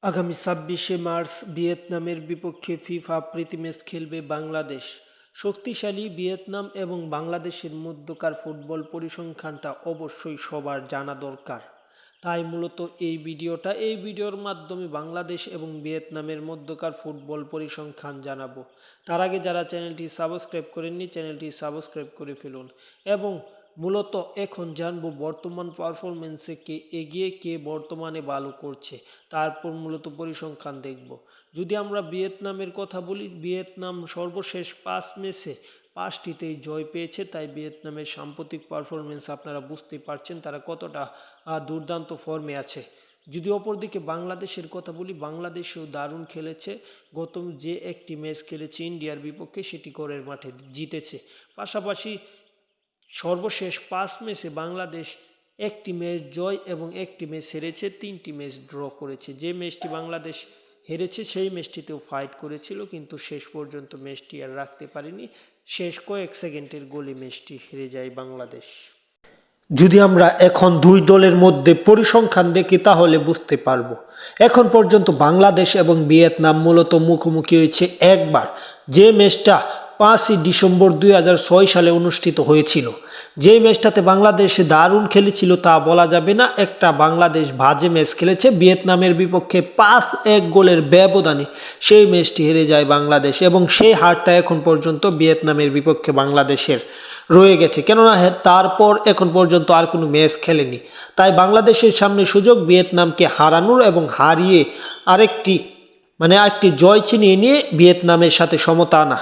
আগামী ২৬শে মার্চ ভিয়েতনামের বিপক্ষে ফিফা প্রীতি ম্যাচ খেলবে বাংলাদেশ। শক্তিশালী ভিয়েতনাম এবং বাংলাদেশের মধ্যকার ফুটবল পরিসংখ্যানটা অবশ্যই সবার জানা দরকার। তাই মূলত এই ভিডিওর মাধ্যমে বাংলাদেশ এবং ভিয়েতনামের মধ্যকার ফুটবল পরিসংখ্যান জানাবো। তার আগে যারা চ্যানেলটি সাবস্ক্রাইব করেননি চ্যানেলটি সাবস্ক্রাইব করে ফেলুন এবং মূলত এখন জানবো বর্তমান পারফরমেন্সে কে এগিয়ে, কে বর্তমানে ভালো করছে, তারপর মূলত পরিসংখ্যান দেখব। যদি আমরা ভিয়েতনামের কথা বলি, ভিয়েতনাম সর্বশেষ 5 ম্যাচে 5টিতেই জয় পেয়েছে। তাই ভিয়েতনামের সাম্প্রতিক পারফরমেন্স আপনারা বুঝতেই পারছেন তারা কতটা দুর্দান্ত ফর্মে আছে। যদি অপরদিকে বাংলাদেশের কথা বলি, বাংলাদেশও দারুণ খেলেছে। গত যে একটি ম্যাচ খেলেছে ইন্ডিয়ার বিপক্ষে, সেটি ঘরের মাঠে জিতেছে। পাশাপাশি সর্বশেষ 5 ম্যাচে বাংলাদেশ একটি ম্যাচ জয় এবং একটি ম্যাচ হেরেছে, 3টি ম্যাচ ড্র করেছে। যে ম্যাচটি বাংলাদেশ হেরেছে সেই ম্যাচটিতেও ফাইট করেছিল, কিন্তু শেষ পর্যন্ত ম্যাচটি আর রাখতে পারেনি। শেষ কয়েক সেকেন্ডের গোলে ম্যাচটি হেরে যায় বাংলাদেশ। যদি আমরা এখন দুই দলের মধ্যে পরিসংখ্যান দেখি তাহলে বুঝতে পারবো। এখন পর্যন্ত বাংলাদেশ এবং ভিয়েতনাম মূলত মুখোমুখি হয়েছে একবার, যে ম্যাচটা 5ই ডিসেম্বর 2006 সালে অনুষ্ঠিত হয়েছিল। যে ম্যাচটাতে বাংলাদেশ দারুণ খেলেছিল তা বলা যাবে না। একটা বাংলাদেশ বাজে ম্যাচ খেলেছে, ভিয়েতনামের বিপক্ষে 5-1 গোলের ব্যবধানে সেই ম্যাচটি হেরে যায় বাংলাদেশ এবং সেই হারটা এখন পর্যন্ত ভিয়েতনামের বিপক্ষে বাংলাদেশের রয়ে গেছে, কেননা তারপর এখন পর্যন্ত আর কোনো ম্যাচ খেলেনি। তাই বাংলাদেশের সামনে সুযোগ ভিয়েতনামকে হারানোর এবং হারিয়ে একটি জয় ছিনিয়ে নিয়ে ভিয়েতনামের সাথে সমতা আনা।